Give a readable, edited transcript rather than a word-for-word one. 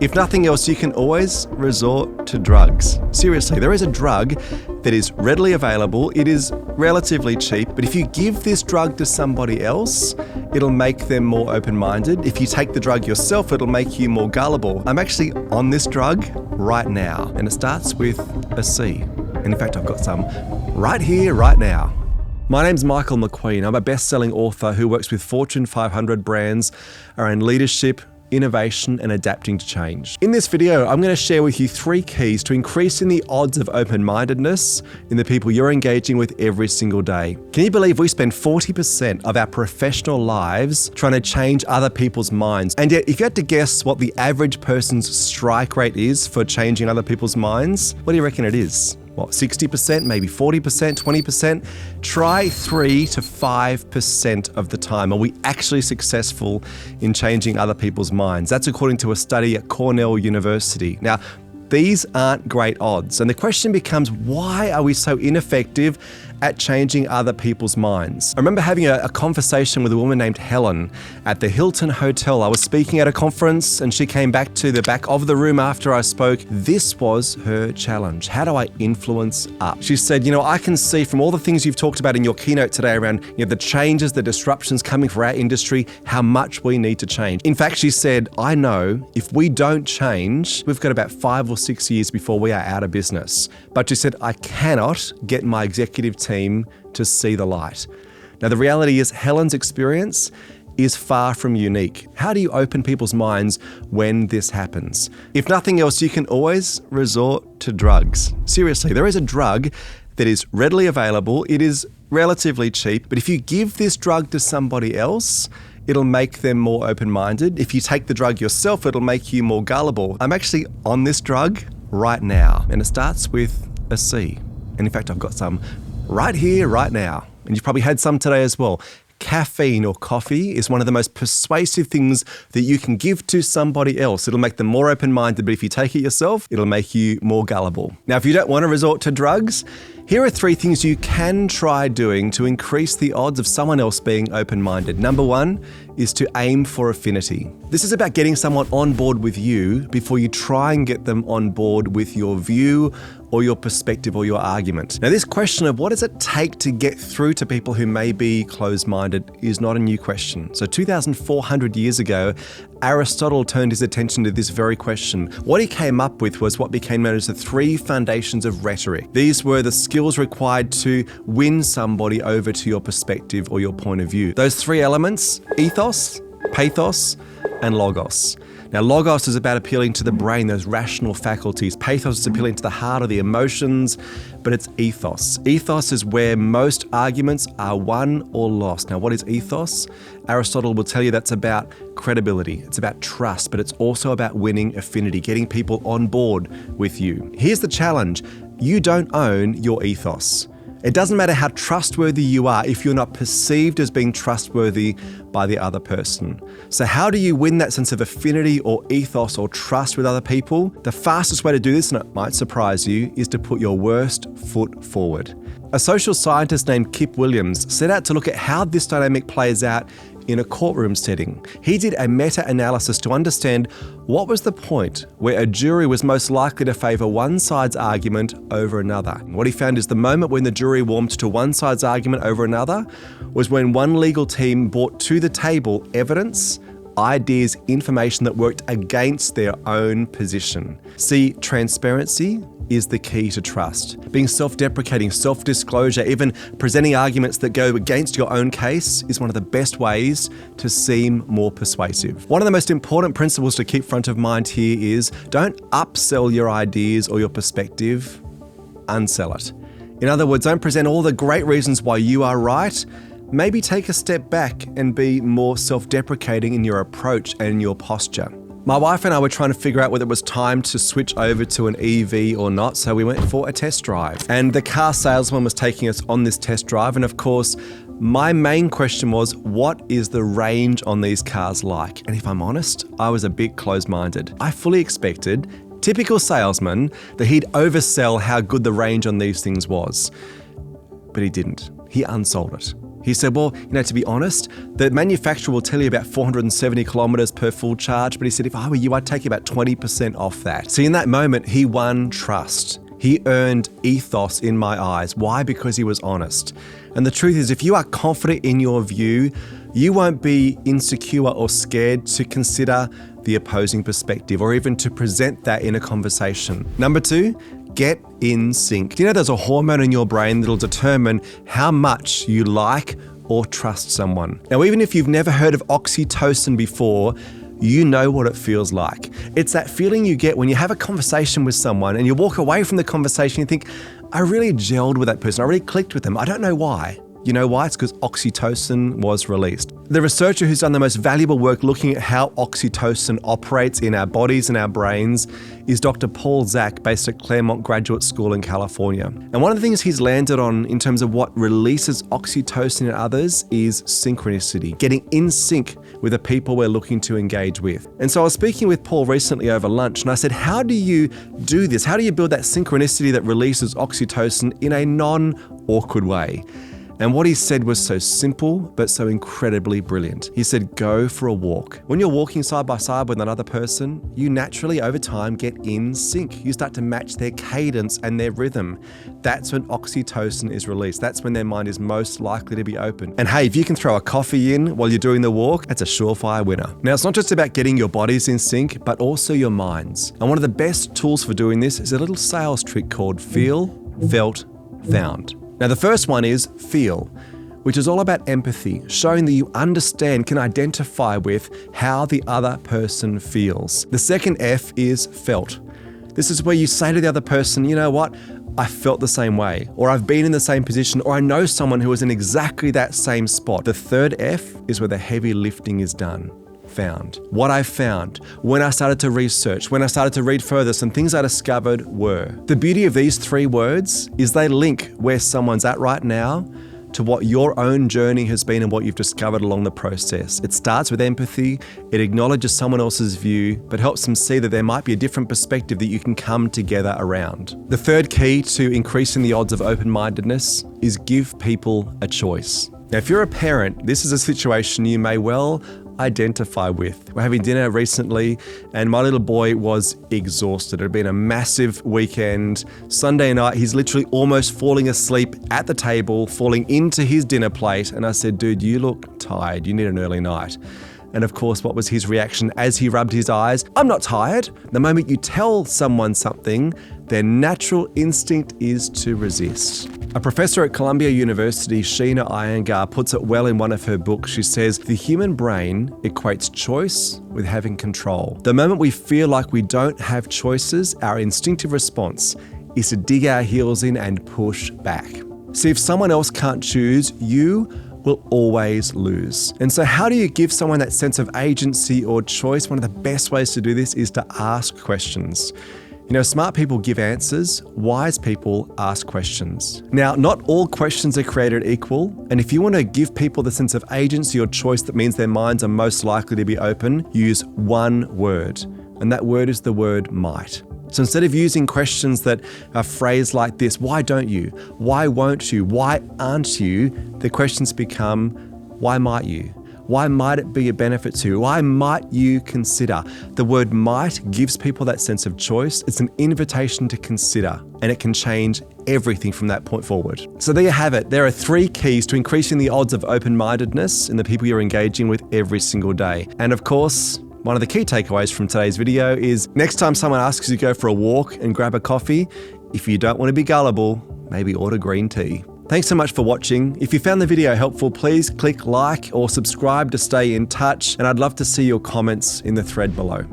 If nothing else, you can always resort to drugs. Seriously, there is a drug that is readily available. It is relatively cheap, but if you give this drug to somebody else, it'll make them more open-minded. If you take the drug yourself, it'll make you more gullible. I'm actually on this drug right now, and it starts with a C. And in fact, I've got some right here, right now. My name's Mcqueen. I'm a best-selling author who works with Fortune 500 brands around leadership, innovation, and adapting to change. In this video, I'm going to share with you 3 keys to increasing the odds of open-mindedness in the people you're engaging with every single day. Can you believe we spend 40% of our professional lives trying to change other people's minds? And yet, if you had to guess what the average person's strike rate is for changing other people's minds, what do you reckon it is? What, 60%, maybe 40%, 20%? Try 3 to 5% of the time. Are we actually successful in changing other people's minds? That's according to a study at Cornell University. Now, these aren't great odds. And the question becomes, why are we so ineffective at changing other people's minds? I remember having a conversation with a woman named Helen at the Hilton Hotel. I was speaking at a conference and she came back to the back of the room after I spoke. This was her challenge. How do I influence up? She said, I can see from all the things you've talked about in your keynote today around the changes, the disruptions coming for our industry, how much we need to change. In fact, she said, I know if we don't change, we've got about 5 or 6 years before we are out of business. But she said, I cannot get my executive team to see the light. Now, the reality is Helen's experience is far from unique. How do you open people's minds when this happens? If nothing else, you can always resort to drugs. Seriously, there is a drug that is readily available. It is relatively cheap, but if you give this drug to somebody else, it'll make them more open-minded. If you take the drug yourself, it'll make you more gullible. I'm actually on this drug right now, and it starts with a C. And in fact, I've got some right here, right now. And you've probably had some today as well. Caffeine or coffee is one of the most persuasive things that you can give to somebody else. It'll make them more open-minded, but if you take it yourself, it'll make you more gullible. Now, if you don't want to resort to drugs, here are 3 things you can try doing to increase the odds of someone else being open-minded. Number 1 is to aim for affinity. This is about getting someone on board with you before you try and get them on board with your view or your perspective or your argument. Now, this question of what does it take to get through to people who may be closed-minded is not a new question. So 2,400 years ago, Aristotle turned his attention to this very question. What he came up with was what became known as the 3 foundations of rhetoric. These were the skills required to win somebody over to your perspective or your point of view. Those 3 elements: ethos, pathos, and logos. Now, logos is about appealing to the brain, those rational faculties. Pathos is appealing to the heart or the emotions, but it's ethos. Ethos is where most arguments are won or lost. Now, what is ethos? Aristotle will tell you that's about credibility. It's about trust, but it's also about winning affinity, getting people on board with you. Here's the challenge. You don't own your ethos. It doesn't matter how trustworthy you are if you're not perceived as being trustworthy by the other person. So how do you win that sense of affinity or ethos or trust with other people? The fastest way to do this, and it might surprise you, is to put your worst foot forward. A social scientist named Kip Williams set out to look at how this dynamic plays out in a courtroom setting. He did a meta-analysis to understand what was the point where a jury was most likely to favour one side's argument over another. What he found is the moment when the jury warmed to one side's argument over another was when one legal team brought to the table evidence, ideas, information that worked against their own position. See, transparency is the key to trust. Being self-deprecating, self-disclosure, even presenting arguments that go against your own case is one of the best ways to seem more persuasive. One of the most important principles to keep front of mind here is don't upsell your ideas or your perspective, unsell it. In other words, don't present all the great reasons why you are right. Maybe take a step back and be more self-deprecating in your approach and your posture. My wife and I were trying to figure out whether it was time to switch over to an EV or not, so we went for a test drive. And the car salesman was taking us on this test drive, and of course, my main question was, what is the range on these cars like? And if I'm honest, I was a bit closed-minded. I fully expected, typical salesman, that he'd oversell how good the range on these things was. But he didn't. He unsold it. He said, well, to be honest, the manufacturer will tell you about 470 kilometers per full charge, but he said, if I were you, I'd take about 20% off that. See, in that moment, he won trust. He earned ethos in my eyes. Why? Because he was honest. And the truth is, if you are confident in your view, you won't be insecure or scared to consider the opposing perspective or even to present that in a conversation. Number 2, get in sync. Do you know there's a hormone in your brain that'll determine how much you like or trust someone? Now, even if you've never heard of oxytocin before, you know what it feels like. It's that feeling you get when you have a conversation with someone and you walk away from the conversation and you think, I really gelled with that person. I really clicked with them. I don't know why. You know why? It's because oxytocin was released. The researcher who's done the most valuable work looking at how oxytocin operates in our bodies and our brains is Dr. Paul Zak, based at Claremont Graduate School in California. And one of the things he's landed on in terms of what releases oxytocin in others is synchronicity, getting in sync with the people we're looking to engage with. And so I was speaking with Paul recently over lunch and I said, how do you do this? How do you build that synchronicity that releases oxytocin in a non-awkward way? And what he said was so simple, but so incredibly brilliant. He said, go for a walk. When you're walking side by side with another person, you naturally, over time, get in sync. You start to match their cadence and their rhythm. That's when oxytocin is released. That's when their mind is most likely to be open. And hey, if you can throw a coffee in while you're doing the walk, that's a surefire winner. Now, it's not just about getting your bodies in sync, but also your minds. And one of the best tools for doing this is a little sales trick called feel, felt, found. Now, the first one is feel, which is all about empathy, showing that you understand, can identify with how the other person feels. The second F is felt. This is where you say to the other person, you know what? I felt the same way, or I've been in the same position, or I know someone who is in exactly that same spot. The third F is where the heavy lifting is done. Found. What I found when I started to research, when I started to read further, some things I discovered were. The beauty of these 3 words is they link where someone's at right now to what your own journey has been and what you've discovered along the process. It starts with empathy, it acknowledges someone else's view, but helps them see that there might be a different perspective that you can come together around. The third key to increasing the odds of open-mindedness is give people a choice. Now, if you're a parent, this is a situation you may well identify with. We're having dinner recently and my little boy was exhausted. It had been a massive weekend. Sunday night, he's literally almost falling asleep at the table, falling into his dinner plate. And I said, dude, you look tired. You need an early night. And of course, what was his reaction as he rubbed his eyes? I'm not tired. The moment you tell someone something, their natural instinct is to resist. A professor at Columbia University, Sheena Iyengar, puts it well in one of her books. She says, the human brain equates choice with having control. The moment we feel like we don't have choices, our instinctive response is to dig our heels in and push back. See, if someone else can't choose, you will always lose. And so how do you give someone that sense of agency or choice? One of the best ways to do this is to ask questions. Smart people give answers, wise people ask questions. Now, not all questions are created equal, and if you want to give people the sense of agency or choice that means their minds are most likely to be open, use one word, and that word is the word might. So instead of using questions that are phrased like this, why don't you? Why won't you? Why aren't you? The questions become, why might you? Why might it be a benefit to you? Why might you consider? The word might gives people that sense of choice. It's an invitation to consider, and it can change everything from that point forward. So there you have it. There are 3 keys to increasing the odds of open-mindedness in the people you're engaging with every single day. And of course, one of the key takeaways from today's video is next time someone asks you to go for a walk and grab a coffee, if you don't want to be gullible, maybe order green tea. Thanks so much for watching. If you found the video helpful, please click like or subscribe to stay in touch, and I'd love to see your comments in the thread below.